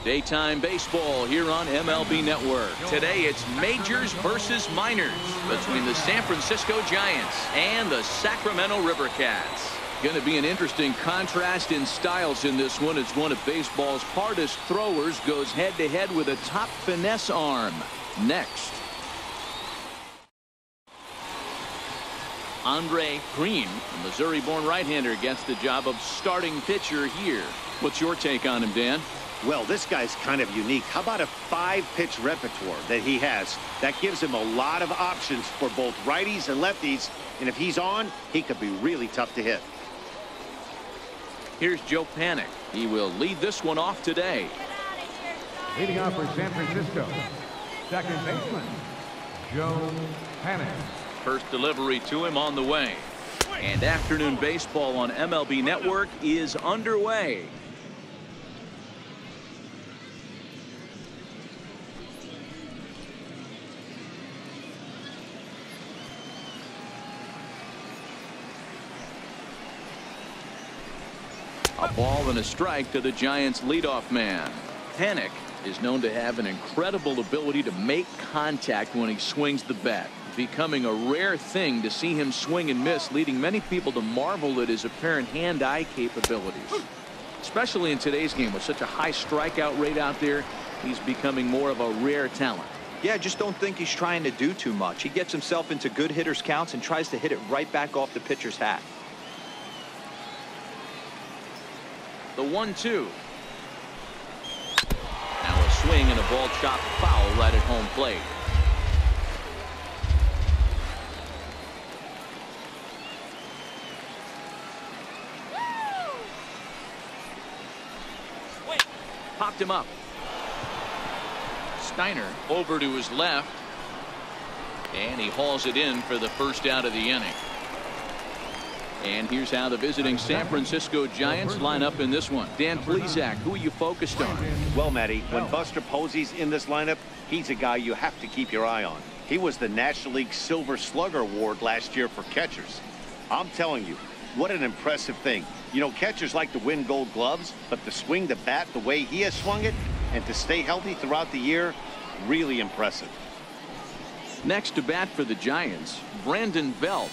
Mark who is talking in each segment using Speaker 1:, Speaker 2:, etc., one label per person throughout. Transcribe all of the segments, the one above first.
Speaker 1: Daytime baseball here on MLB Network. Today it's majors versus minors between the San Francisco Giants and the Sacramento River Cats. Going to be an interesting contrast in styles in this one as one of baseball's hardest throwers goes head-to-head with a top finesse arm. Next. Andre Green, a Missouri-born right-hander, gets the job of starting pitcher here. What's your take on him, Dan?
Speaker 2: Well, this guy's kind of unique. How about a 5-pitch repertoire that he has? That gives him a lot of options for both righties and lefties. And if he's on, he could be really tough to hit.
Speaker 1: Here's Joe Panik. He will lead this one off today.
Speaker 3: Leading off for San Francisco, second baseman, Joe Panik.
Speaker 1: First delivery to him on the way. And afternoon baseball on MLB Network is underway. A ball and a strike to the Giants' leadoff man. Panik is known to have an incredible ability to make contact when he swings the bat, becoming a rare thing to see him swing and miss, leading many people to marvel at his apparent hand-eye capabilities. Especially in today's game with such a high strikeout rate out there, he's becoming more of a rare talent.
Speaker 4: Yeah, I just don't think he's trying to do too much. He gets himself into good hitters' counts and tries to hit it right back off the pitcher's hat.
Speaker 1: The 1-2. Now a swing and a ball chopped foul right at home plate. Popped him up. Steiner over to his left. And he hauls it in for the first out of the inning. And here's how the visiting San Francisco Giants line up in this one. Dan Plesac, who are you focused on?
Speaker 2: Well, Matty, when Buster Posey's in this lineup, he's a guy you have to keep your eye on. He was the National League Silver Slugger Award last year for catchers. I'm telling you, what an impressive thing. You know, catchers like to win Gold Gloves, but to swing the bat the way he has swung it and to stay healthy throughout the year, really impressive.
Speaker 1: Next to bat for the Giants, Brandon Belt.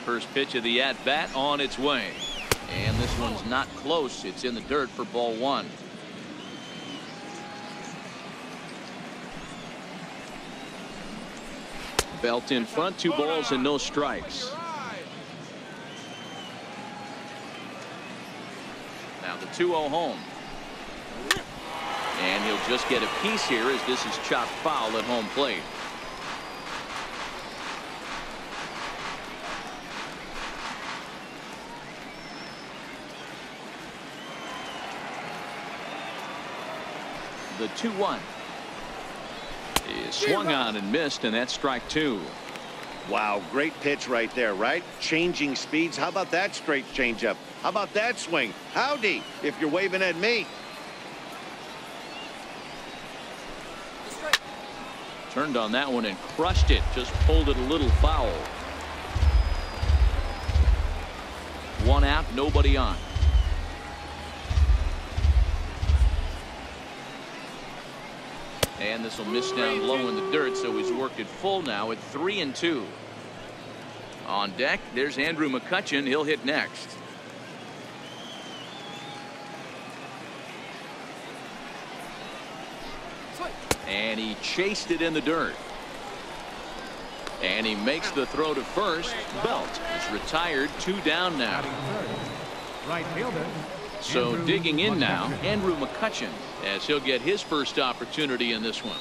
Speaker 1: First pitch of the at-bat on its way. And this one's not close. It's in the dirt for ball one. Belt in front, 2 balls and no strikes. Now the 2-0 home. And he'll just get a piece here as this is chopped foul at home plate. The 2-1 is swung on and missed, and that's strike 2.
Speaker 2: Wow, great pitch right there, right? Changing speeds. How about that straight changeup? How about that swing? Howdy, if you're waving at me.
Speaker 1: Turned on that one and crushed it. Just pulled it a little foul. 1 out, nobody on. And this will miss down low in the dirt, so he's worked it full now at 3-2. On deck, there's Andrew McCutchen. He'll hit next. And he chased it in the dirt. And he makes the throw to first. Belt is retired, 2 down now.
Speaker 3: Right fielder.
Speaker 1: So digging in now, Andrew McCutchen, as he'll get his first opportunity in this one.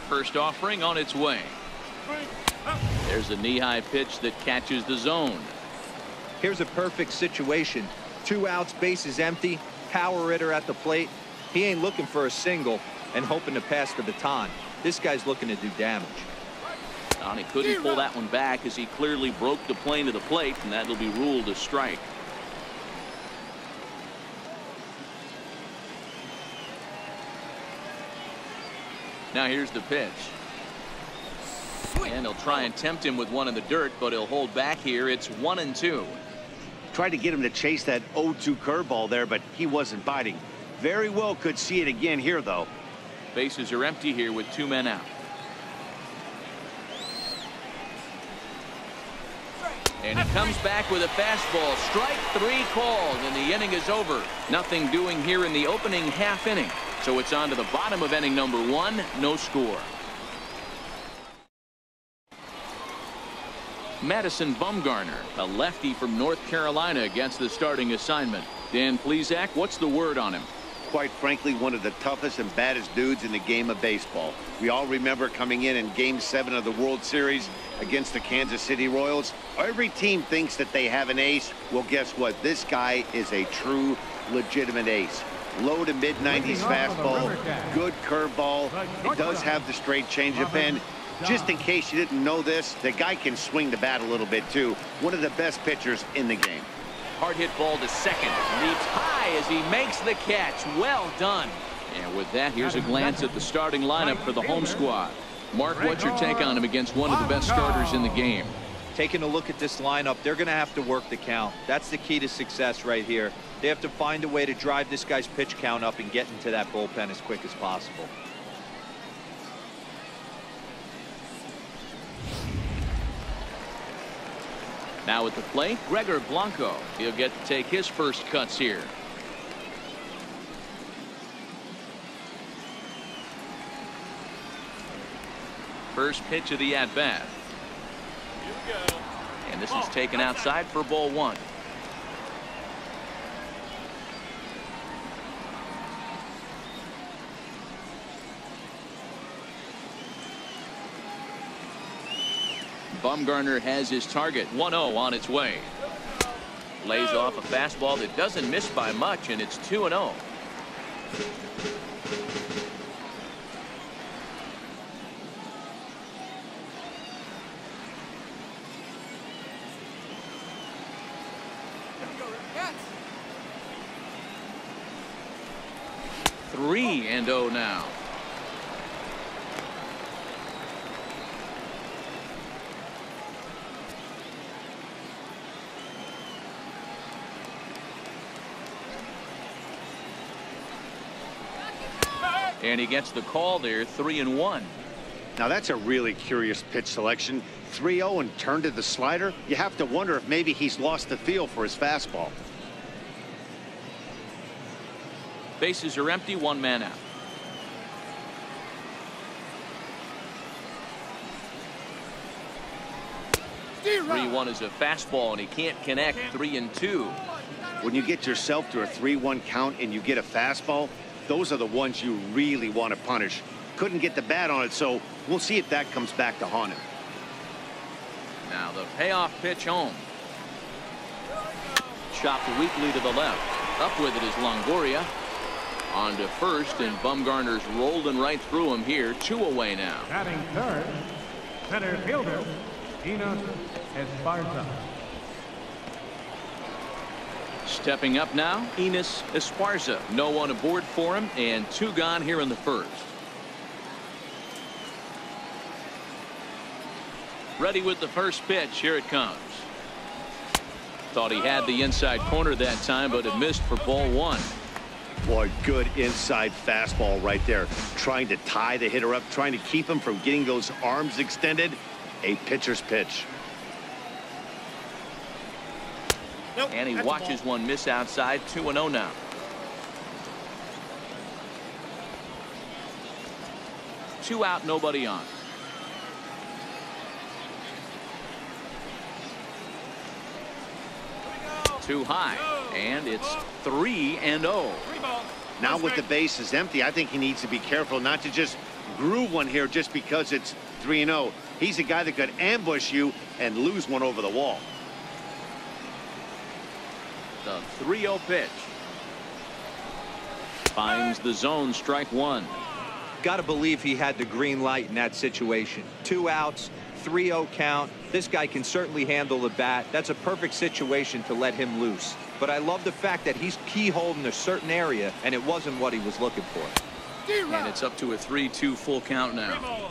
Speaker 1: First offering on its way. There's a knee-high pitch that catches the zone.
Speaker 4: Here's a perfect situation. 2 outs, bases empty, power hitter at the plate. He ain't looking for a single and hoping to pass the baton. This guy's looking to do damage.
Speaker 1: And he couldn't pull that one back as he clearly broke the plane of the plate, and that'll be ruled a strike. Now here's the pitch. And he'll try and tempt him with one in the dirt, but he'll hold back here. It's 1-2.
Speaker 2: Tried to get him to chase that 0-2 curveball there, but he wasn't biting. Very well could see it again here, though.
Speaker 1: Bases are empty here with 2 men out. And he comes back with a fastball. Strike 3 called, and the inning is over. Nothing doing here in the opening half inning. So it's on to the bottom of inning number 1. No score. Madison Bumgarner, a lefty from North Carolina, against the starting assignment. Dan Plesac, what's the word on him?
Speaker 2: Quite frankly, one of the toughest and baddest dudes in the game of baseball. We all remember coming in Game 7 of the World Series against the Kansas City Royals. Every team thinks that they have an ace. Well, guess what? This guy is a true, legitimate ace. Low to mid-90s fastball, good curveball. It does have the straight changeup in. Just in case you didn't know this, the guy can swing the bat a little bit, too. One of the best pitchers in the game.
Speaker 1: Hard hit ball to second. Leaps high as he makes the catch. Well done. And with that, here's a glance at the starting lineup for the home squad. Mark, what's your take on him against one of the best starters in the game?
Speaker 4: Taking a look at this lineup, they're going to have to work the count. That's the key to success right here. They have to find a way to drive this guy's pitch count up and get into that bullpen as quick as possible.
Speaker 1: Now at the plate, Gregor Blanco. He'll get to take his first cuts here. First pitch of the at-bat. And this is taken outside for ball 1. Bumgarner has his target. 1-0 on its way. Lays off a fastball that doesn't miss by much, and it's 2-0. Three and 0 now. And he gets the call there, 3-1.
Speaker 2: Now that's a really curious pitch selection. 3-0 and turned to the slider. You have to wonder if maybe he's lost the feel for his fastball.
Speaker 1: Bases are empty, 1 man out. Three 1 is a fastball, and he can't connect. 3-2.
Speaker 2: When you get yourself to a 3-1 count and you get a fastball, those are the ones you really want to punish. Couldn't get the bat on it, so we'll see if that comes back to haunt him.
Speaker 1: Now the payoff pitch home. Chopped weakly to the left. Up with it is Longoria. On to first, and Bumgarner's rolling right through him here. 2 away now.
Speaker 3: Batting third, center fielder, Enos Esparza.
Speaker 1: Stepping up now, Enos Esparza. No one aboard for him, and 2 gone here in the first. Ready with the first pitch. Here it comes. Thought he had the inside corner that time, but it missed for ball 1.
Speaker 2: Boy, good inside fastball right there. Trying to tie the hitter up, trying to keep him from getting those arms extended. A pitcher's pitch.
Speaker 1: And he watches one miss outside. 2-0 now. Two out, nobody on. Too high, and it's 3-0.
Speaker 2: Now with the bases empty, I think he needs to be careful not to just groove one here just because it's 3-0. He's a guy that could ambush you and lose one over the wall.
Speaker 1: The 3-0 pitch. Finds the zone, strike 1.
Speaker 4: Got to believe he had the green light in that situation. 2 outs, 3-0 count. This guy can certainly handle the bat. That's a perfect situation to let him loose. But I love the fact that he's keyholed in a certain area, and it wasn't what he was looking for.
Speaker 1: And it's up to a 3-2 full count now.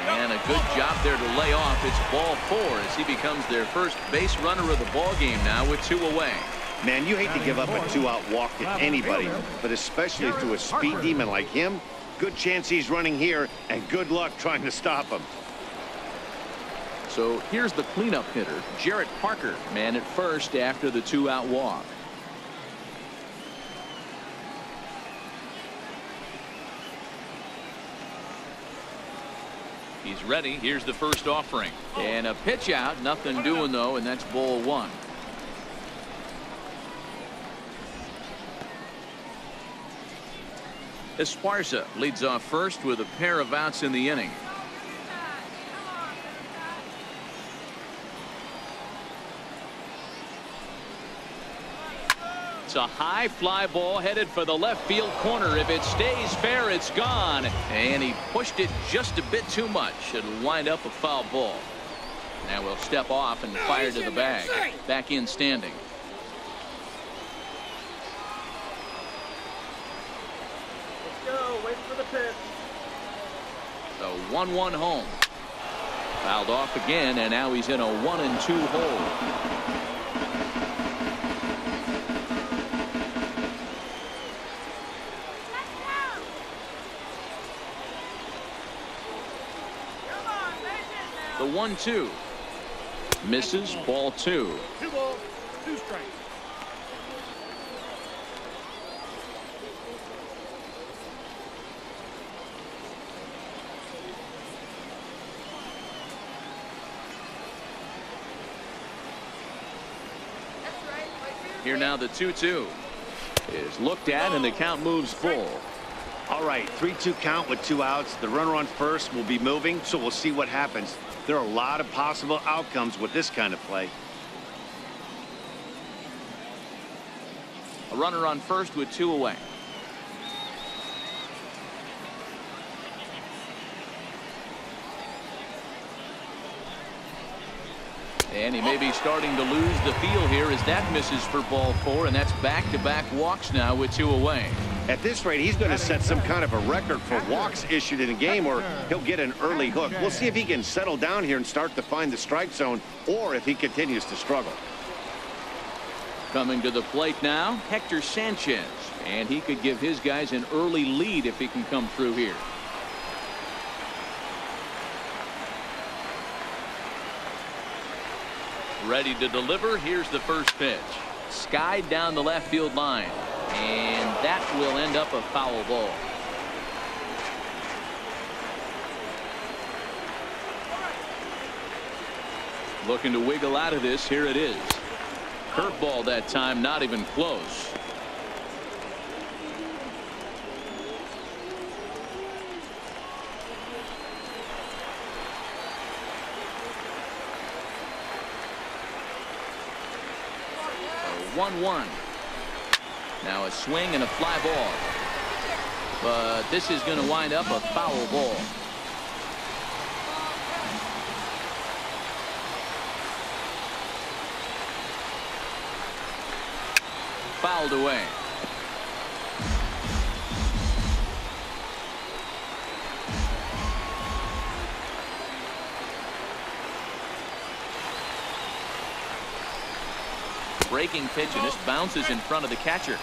Speaker 1: And a good job there to lay off. It's ball 4 as he becomes their first base runner of the ball game now with 2 away.
Speaker 2: Man, you hate to give up a 2-out walk to anybody, but especially to a speed demon like him. Good chance he's running here, and good luck trying to stop him.
Speaker 1: So here's the cleanup hitter, Jarrett Parker, man at first after the 2-out walk. He's ready. Here's the first offering. And a pitch out. Nothing doing, though, and that's ball 1. Esparza leads off first with a pair of outs in the inning. It's a high fly ball headed for the left field corner. If it stays fair, it's gone. And he pushed it just a bit too much. It'll wind up a foul ball. Now we'll step off and fire to the bag. Back in standing.
Speaker 5: Wait for the pitch.
Speaker 1: The 1-1 home. Fouled off again, and now he's in a 1-2 hole. The 1-2 misses, ball 2.
Speaker 5: 2 balls, 2 strikes.
Speaker 1: Here now the 2-2 is looked at, and the count moves full.
Speaker 2: All right, 3-2 count with 2 outs. The runner on first will be moving, so we'll see what happens. There are a lot of possible outcomes with this kind of play.
Speaker 1: A runner on first with 2 away. And he may be starting to lose the feel here as that misses for ball 4, and that's back-to-back walks now with 2 away.
Speaker 2: At this rate, he's going to set some kind of a record for walks issued in a game, or he'll get an early hook. We'll see if he can settle down here and start to find the strike zone, or if he continues to struggle.
Speaker 1: Coming to the plate now, Hector Sanchez, and he could give his guys an early lead if he can come through here. Ready to deliver. Here's the first pitch. Skied down the left field line, and that will end up a foul ball. Looking to wiggle out of this. Here it is. Curveball that time, not even close. A 1-1. Now a swing and a fly ball. But this is going to wind up a foul ball. Fouled away. Breaking pitch, and this bounces in front of the catcher.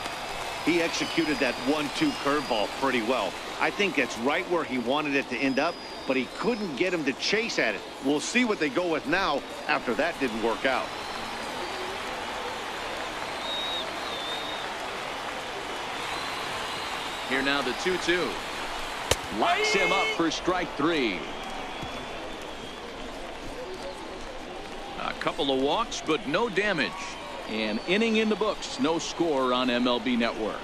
Speaker 2: He executed that 1-2 curveball pretty well. I think that's right where he wanted it to end up, but he couldn't get him to chase at it. We'll see what they go with now after that didn't work out.
Speaker 1: Here now the 2-2. Locks him up for strike 3. A couple of walks, but no damage. An inning in the books. No score on MLB Network.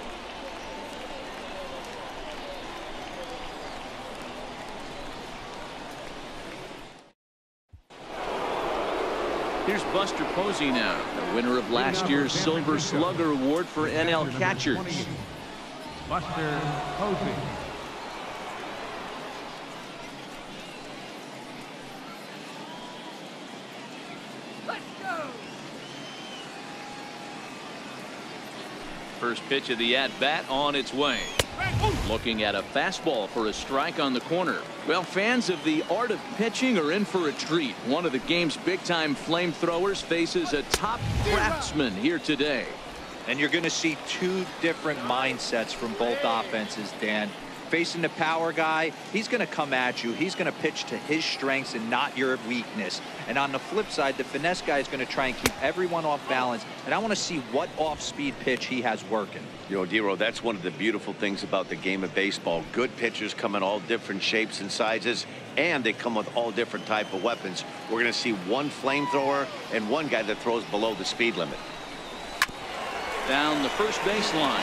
Speaker 1: Here's Buster Posey now, the winner of last year's Silver Slugger Award for NL catchers.
Speaker 3: Buster Posey.
Speaker 1: First pitch of the at-bat on its way. Looking at a fastball for a strike on the corner. Well, fans of the art of pitching are in for a treat. One of the game's big-time flamethrowers faces a top craftsman here today.
Speaker 4: And you're going to see two different mindsets from both offenses, Dan. Facing the power guy, he's going to come at you. He's going to pitch to his strengths and not your weakness. And on the flip side, the finesse guy is going to try and keep everyone off balance. And I want to see what off-speed pitch he has working.
Speaker 2: You know, Dero, that's one of the beautiful things about the game of baseball. Good pitchers come in all different shapes and sizes, and they come with all different type of weapons. We're going to see one flamethrower and one guy that throws below the speed limit.
Speaker 1: Down the first baseline.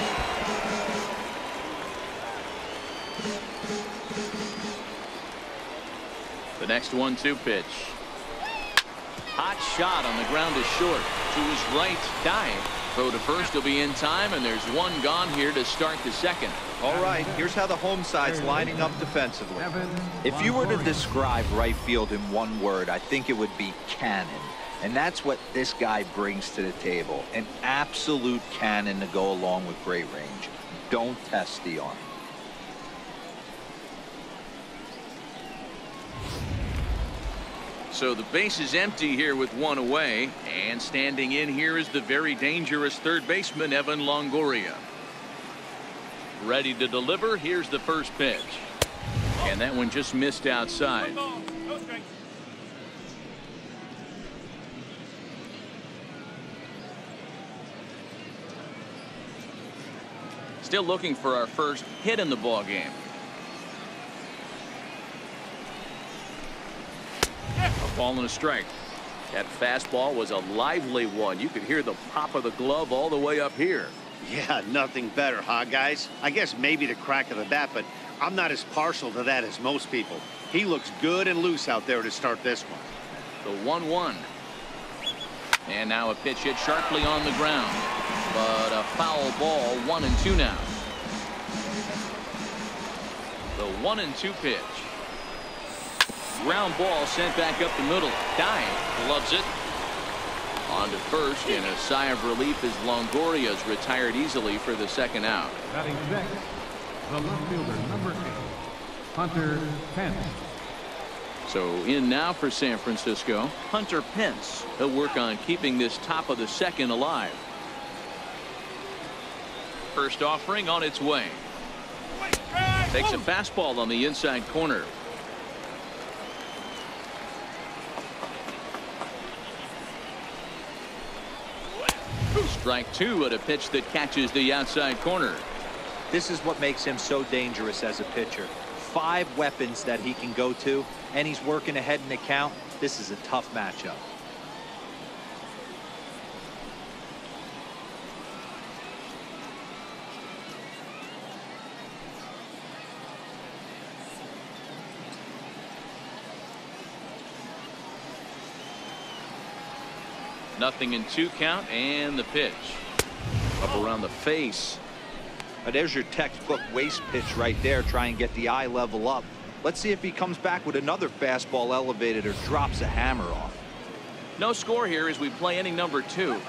Speaker 1: The next 1-2 pitch. Hot shot on the ground is short. To his right, dive. Throw to first will be in time, and there's one gone here to start the second.
Speaker 4: All right, here's how the home side's lining up defensively. If you were to describe right field in one word, I think it would be cannon. And that's what this guy brings to the table. An absolute cannon to go along with great range. Don't test the arm.
Speaker 1: So the base is empty here with one away, and standing in here is the very dangerous third baseman Evan Longoria. Ready to deliver. Here's the first pitch, and that one just missed outside. Still looking for our first hit in the ball game. A ball and a strike. That fastball was a lively one. You could hear the pop of the glove all the way up here.
Speaker 2: Yeah, nothing better, huh, guys? I guess maybe the crack of the bat, but I'm not as partial to that as most people. He looks good and loose out there to start this one.
Speaker 1: The 1-1. And now a pitch hit sharply on the ground. But a foul ball, 1-2 now. The 1-2 pitch. Ground ball sent back up the middle. Dive, gloves it. On to first, and a sigh of relief as Longoria's retired easily for the second out.
Speaker 3: Batting sixth, the left fielder, number 8, Hunter Pence.
Speaker 1: So in now for San Francisco, Hunter Pence. He'll work on keeping this top of the second alive. First offering on its way. Takes a fastball on the inside corner. Strike two at a pitch that catches the outside corner.
Speaker 4: This is what makes him so dangerous as a pitcher. 5 weapons that he can go to, and he's working ahead in the count. This is a tough matchup.
Speaker 1: Nothing in 2 count, and the pitch. Up around the face.
Speaker 4: There's your textbook waist pitch right there. Try and get the eye level up. Let's see if he comes back with another fastball elevated or drops a hammer off.
Speaker 1: No score here as we play inning number 2.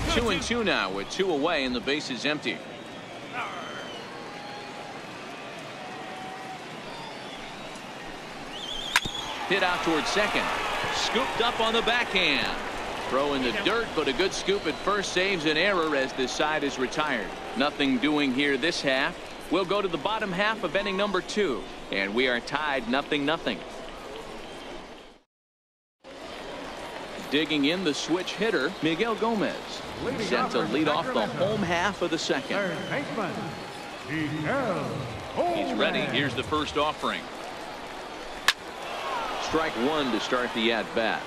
Speaker 1: 2-2 now with 2 away, and the base is empty. Hit out towards second. Scooped up on the backhand. Throw in the dirt, but a good scoop at first saves an error as this side is retired. Nothing doing here this half. We'll go to the bottom half of inning number 2, and we are tied 0-0. Digging in the switch hitter, Miguel Gomez. Set to lead off the home half of the second.
Speaker 3: Third baseman, Miguel Gomez.
Speaker 1: He's ready. Here's the first offering. Strike 1 to start the at-bat.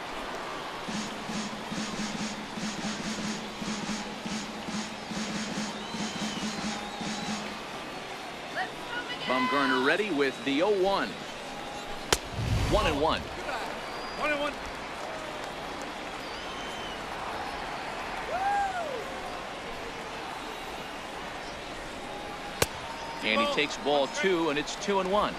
Speaker 1: Bumgarner ready with the 0-1. 1-1.
Speaker 5: 1-1.
Speaker 1: And he takes ball 2, and it's 2-1.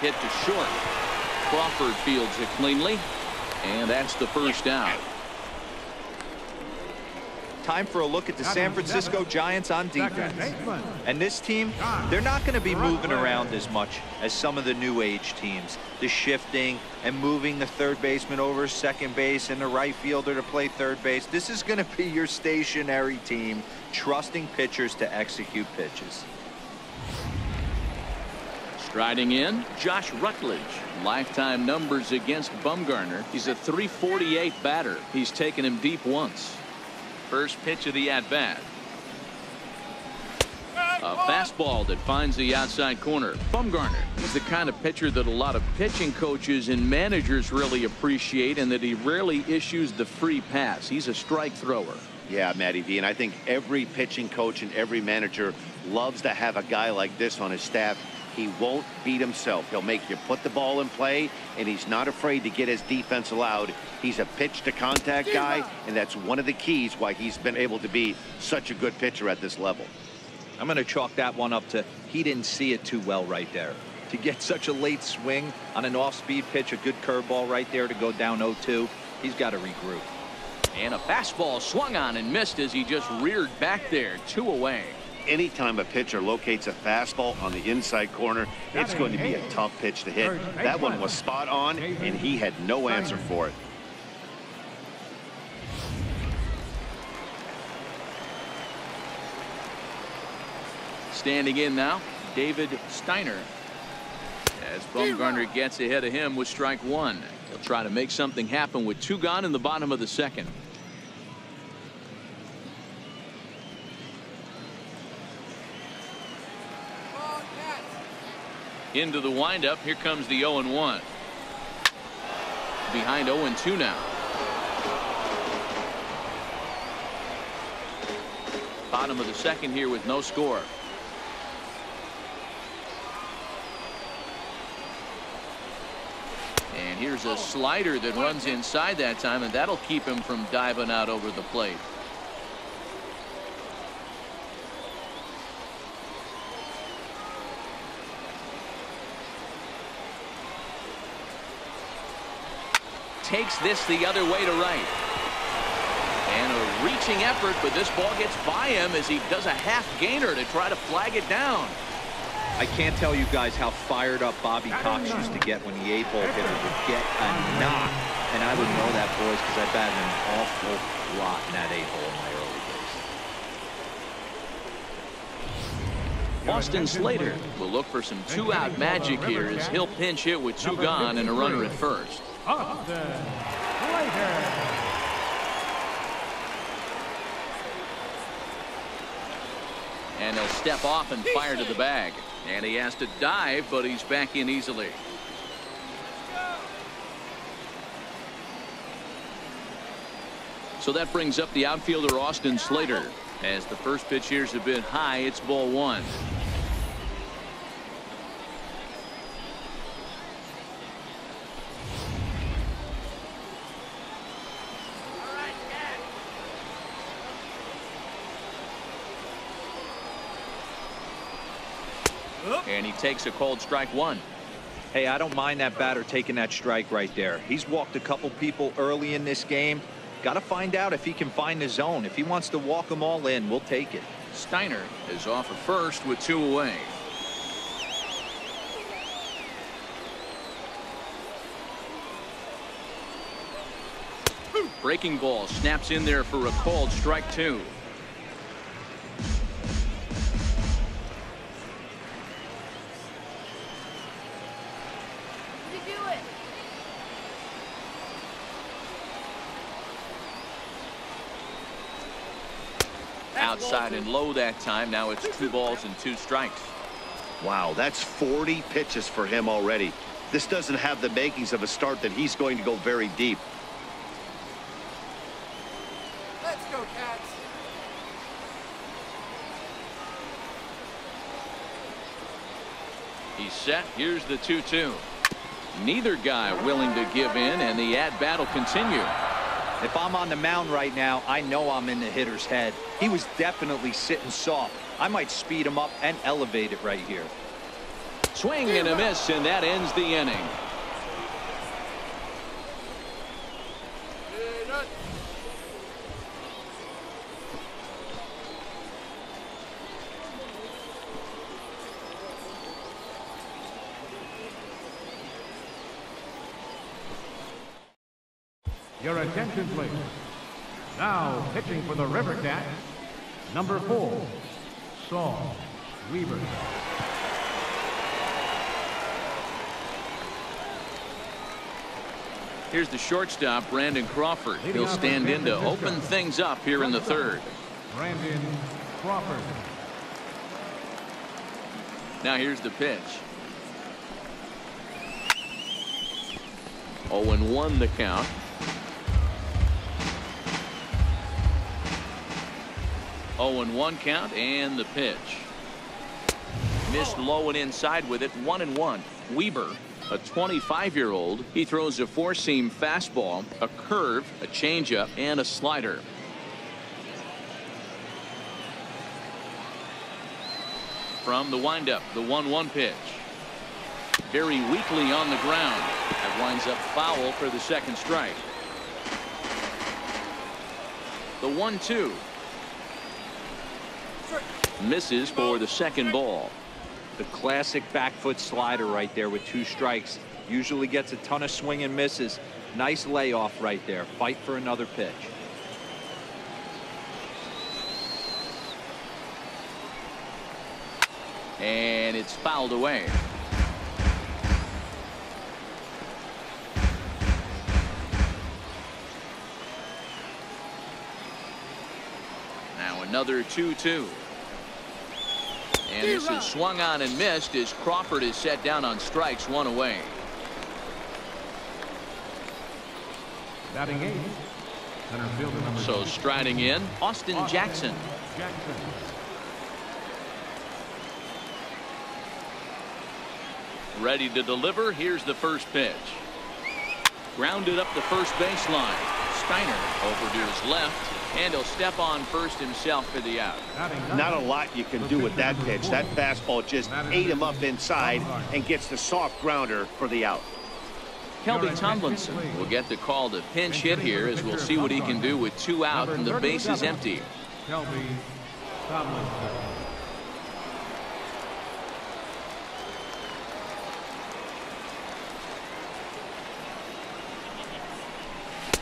Speaker 1: Hit to short. Crawford fields it cleanly, and that's the first out.
Speaker 4: Time for a look at the San Francisco Giants on defense. And this team, they're not going to be moving around as much as some of the new age teams. The shifting and moving the third baseman over second base and the right fielder to play third base. This is going to be your stationary team, trusting pitchers to execute pitches.
Speaker 1: Striding in, Josh Rutledge. Lifetime numbers against Bumgarner. He's a .348 batter. He's taken him deep once. First pitch of the at-bat. A fastball that finds the outside corner. Bumgarner, he's the kind of pitcher that a lot of pitching coaches and managers really appreciate, and that he rarely issues the free pass. He's a strike thrower.
Speaker 2: Yeah, Matty V, and I think every pitching coach and every manager loves to have a guy like this on his staff. He won't beat himself. He'll make you put the ball in play, and he's not afraid to get his defense allowed. He's a pitch-to-contact guy, and that's one of the keys why he's been able to be such a good pitcher at this level.
Speaker 4: I'm going to chalk that one up to he didn't see it too well right there. To get such a late swing on an off-speed pitch, a good curveball right there to go down 0-2, he's got to regroup.
Speaker 1: And a fastball swung on and missed as he just reared back there. 2 away.
Speaker 2: Anytime a pitcher locates a fastball on the inside corner, it's going to be a tough pitch to hit. That one was spot on, and he had no answer for it.
Speaker 1: Standing in now, David Steiner. As Bumgarner gets ahead of him with strike 1. He'll try to make something happen with 2 gone in the bottom of the second. Into the windup. Here comes the 0-1. Behind 0-2 now. Bottom of the second here with no score. And here's a slider that runs inside that time, and that'll keep him from diving out over the plate. Takes this the other way to right. And a reaching effort, but this ball gets by him as he does a half gainer to try to flag it down.
Speaker 4: I can't tell you guys how fired up Bobby Cox used to get when the 8-hole hitter would get a knock. And I would know that, boys, because I batted an awful lot in that 8-hole in my early days.
Speaker 1: Austin Slater will look for some 2-out magic here as he'll pinch hit with 2 gone and a runner at first. And he'll step off and fire to the bag. And he has to dive, but he's back in easily. So that brings up the outfielder Austin Slater. As the first pitch here's a bit high, it's ball 1. And he takes a called strike 1.
Speaker 4: Hey, I don't mind that batter taking that strike right there. He's walked a couple people early in this game. Got to find out if he can find the zone. If he wants to walk them all in, we'll take it.
Speaker 1: Steiner is off at first with 2 away. Breaking ball snaps in there for a called strike 2. Outside and low that time. Now it's 2 balls and 2 strikes.
Speaker 2: Wow, that's 40 pitches for him already. This doesn't have the makings of a start that he's going to go very deep.
Speaker 5: Let's go, Cats.
Speaker 1: He's set. Here's the 2-2. Neither guy willing to give in, and the at-bat will continue.
Speaker 4: If I'm on the mound right now, I know I'm in the hitter's head. He was definitely sitting soft. I might speed him up and elevate it right here.
Speaker 1: Swing and a miss, and that ends the inning.
Speaker 3: Your attention, please. Now pitching for the River Cats, number 4, Saul Weaver.
Speaker 1: Here's the shortstop, Brandon Crawford. He'll stand in to open things up here in the third.
Speaker 3: Brandon Crawford.
Speaker 1: Now here's the pitch. 0-1 the count. 0-1 count, and the pitch. Missed low and inside with it. 1-1. Weber, a 25-year-old. He throws a four-seam fastball, a curve, a changeup, and a slider. From the windup, the 1-1 pitch. Very weakly on the ground. That winds up foul for the second strike. The 1-2. Misses for the second ball.
Speaker 4: The classic back foot slider right there with 2 strikes. Usually gets a ton of swing and misses. Nice layoff right there. Fight for another pitch.
Speaker 1: And it's fouled away. Now another 2-2. And this is swung on and missed as Crawford is set down on strikes, 1 away.
Speaker 3: Batting 8th, center fielder number
Speaker 1: So striding in, Austin Jackson. Ready to deliver. Here's the first pitch. Grounded up the first baseline. Steiner over to his left. And he'll step on first himself for the out.
Speaker 2: Not a lot you can do with that pitch. That fastball just ate him up inside and gets the soft grounder for the out.
Speaker 1: Kelby Tomlinson will get the call to pinch hit here, as we'll see what he can do with 2 out and the base is empty.
Speaker 3: Kelby Tomlinson.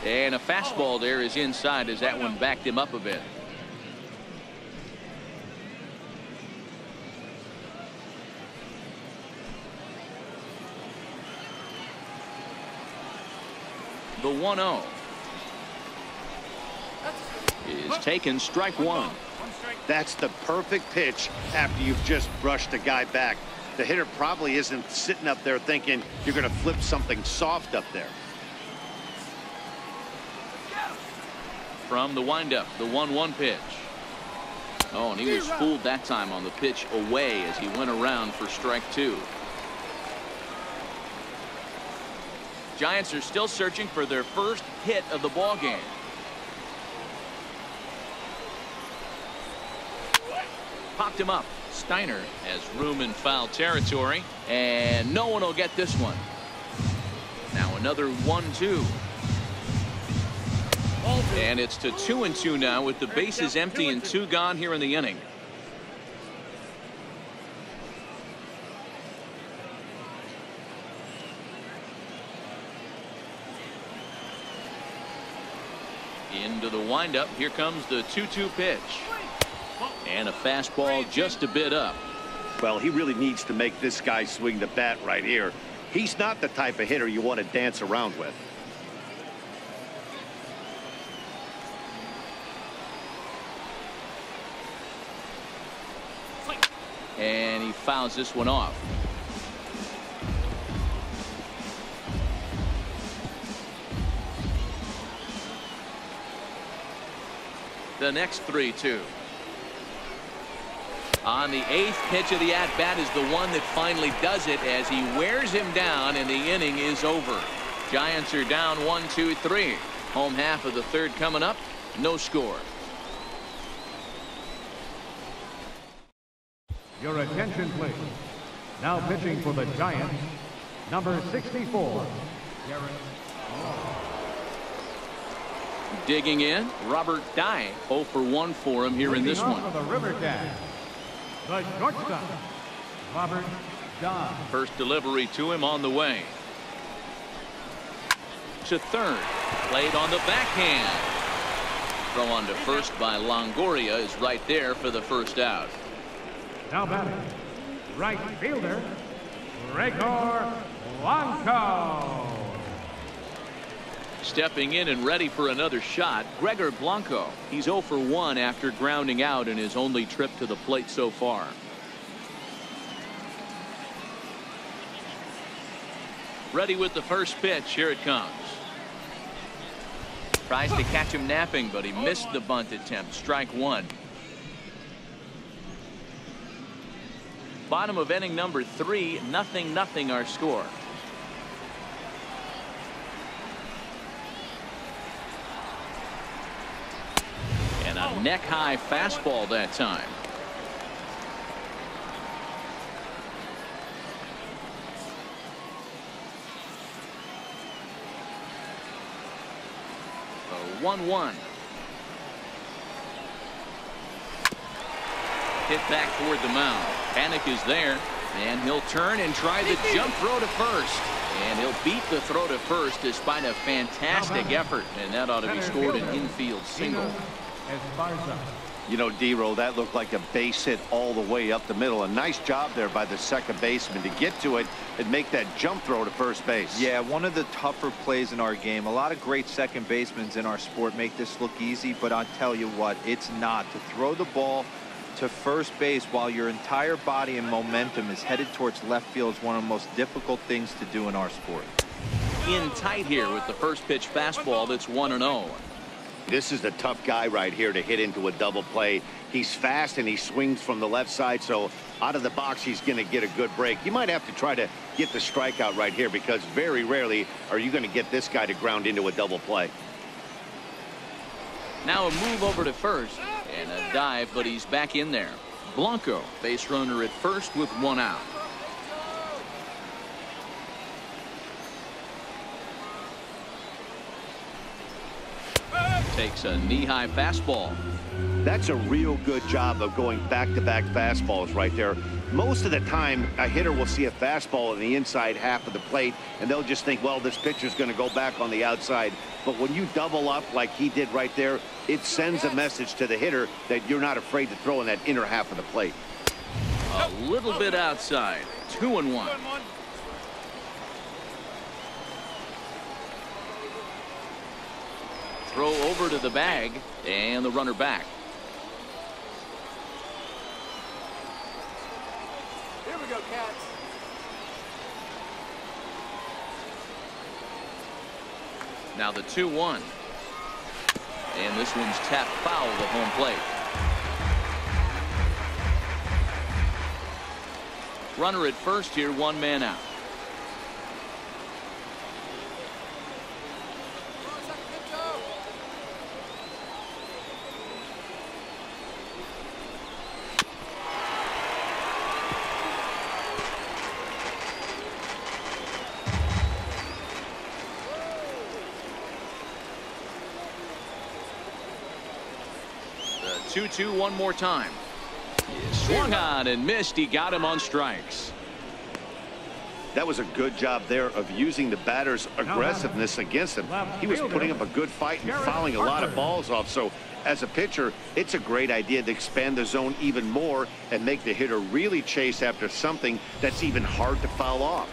Speaker 1: And a fastball there is inside as that one backed him up a bit. The 1-0 is taken, strike 1.
Speaker 2: That's the perfect pitch after you've just brushed a guy back. The hitter probably isn't sitting up there thinking you're going to flip something soft up there.
Speaker 1: From the windup, the 1-1 pitch. Oh, and he was fooled that time on the pitch away as he went around for strike 2. Giants are still searching for their first hit of the ball game. Popped him up. Steiner has room in foul territory, and no one will get this one. Now another 1-2. And it's to 2-2 now with the bases empty and 2 gone here in the inning. Into the windup. Here comes the 2-2 pitch. And a fastball just a bit up.
Speaker 2: Well, he really needs to make this guy swing the bat right here. He's not the type of hitter you want to dance around with.
Speaker 1: And he fouls this one off. The next 3-2. On the 8th pitch of the at-bat is the one that finally does it as he wears him down, and the inning is over. Giants are down 1-2-3. Home half of the third coming up. No score.
Speaker 3: Your attention, please. Now pitching for the Giants, number 64, Garrett.
Speaker 1: Digging in, Robert Dye. 0 for 1 for him here in this one.
Speaker 3: For the River Cat, the shortstop, Robert Dye.
Speaker 1: First delivery to him on the way. To third. Played on the backhand. Throw on to first by Longoria is right there for the first out.
Speaker 3: Now batting, right fielder, Gregor Blanco.
Speaker 1: Stepping in and ready for another shot, Gregor Blanco. He's 0 for 1 after grounding out in his only trip to the plate so far. Ready with the first pitch. Here it comes. Tries to catch him napping, but he missed the bunt attempt. Strike one. Bottom of inning number 3, 0-0 our score. And a neck-high fastball that time. A 1-1. Hit back toward the mound. Panic is there, and he'll turn and try the jump throw to first. And he'll beat the throw to first despite a fantastic effort, and that ought to be scored an infield single.
Speaker 2: You know, D-Roll, that looked like a base hit all the way up the middle. A nice job there by the second baseman to get to it and make that jump throw to first base.
Speaker 4: Yeah, one of the tougher plays in our game. A lot of great second basemen in our sport make this look easy, but I'll tell you what, it's not. To throw the ball to first base while your entire body and momentum is headed towards left field is one of the most difficult things to do in our sport.
Speaker 1: In tight here with the first pitch fastball that's 1-0.
Speaker 2: This is the tough guy right here to hit into a double play. He's fast and he swings from the left side, so out of the box he's going to get a good break. You might have to try to get the strikeout right here because very rarely are you going to get this guy to ground into a double play.
Speaker 1: Now a move over to first and a dive, but he's back in there. Blanco, base runner at first with 1 out. Takes a knee-high fastball.
Speaker 2: That's a real good job of going back-to-back fastballs right there. Most of the time, a hitter will see a fastball in the inside half of the plate, and they'll just think, well, this pitcher's going to go back on the outside. But when you double up like he did right there, it sends a message to the hitter that you're not afraid to throw in that inner half of the plate.
Speaker 1: A little bit outside. 2-1. Throw over to the bag, and the runner back.
Speaker 5: Here we go, Cats.
Speaker 1: Now the 2-1. And this one's tapped foul at home plate. Runner at first here, 1 man out. The 2-2 one more time. He swung on and missed. He got him on strikes.
Speaker 2: That was a good job there of using the batter's aggressiveness against him. He was putting up a good fight and fouling a lot of balls off. So as a pitcher, it's a great idea to expand the zone even more and make the hitter really chase after something that's even hard to foul off.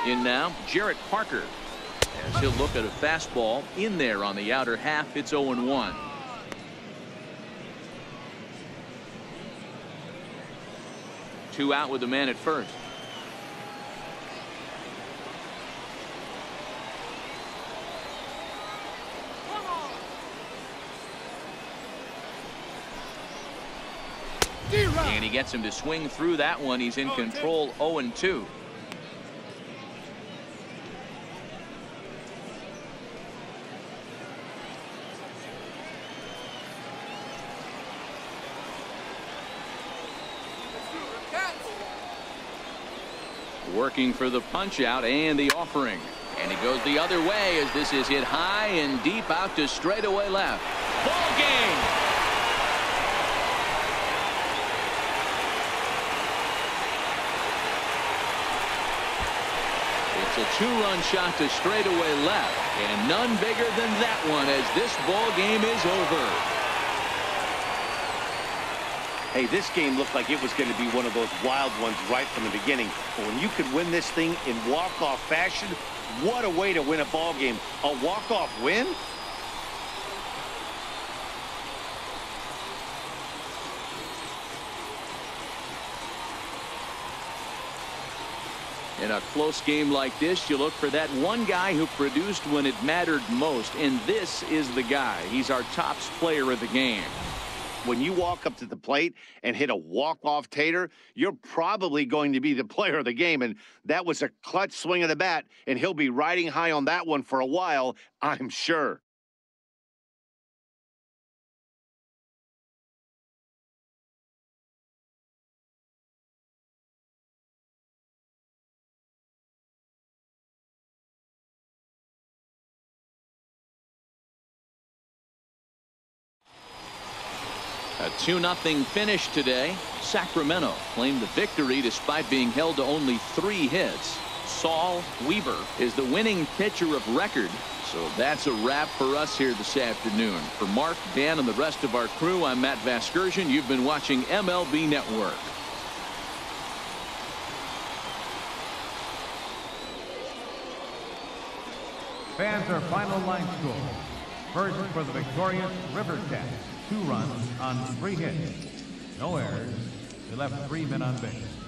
Speaker 1: In now, Jarrett Parker. As he'll look at a fastball in there on the outer half. It's 0-1. Two out with the man at first. And he gets him to swing through that one. He's in control 0-2. Working for the punch out and the offering. And he goes the other way as this is hit high and deep out to straightaway left. Ball game. It's a two-run shot to straightaway left, and none bigger than that one as this ball game is over.
Speaker 2: Hey, this game looked like it was going to be one of those wild ones right from the beginning. But when you could win this thing in walk-off fashion, what a way to win a ball game. A walk-off win?
Speaker 1: In a close game like this, you look for that one guy who produced when it mattered most, and this is the guy. He's our top player of the game.
Speaker 2: When you walk up to the plate and hit a walk-off tater, you're probably going to be the player of the game. And that was a clutch swing of the bat, and he'll be riding high on that one for a while, I'm sure.
Speaker 1: A 2-0 finish today. Sacramento claimed the victory despite being held to only 3 hits. Saul Weaver is the winning pitcher of record. So that's a wrap for us here this afternoon. For Mark, Dan, and the rest of our crew, I'm Matt Vasgersian. You've been watching MLB Network.
Speaker 3: Fans, our final line score. First for the victorious River Cats. 2 runs on 3 hits. No errors. They left 3 men on base.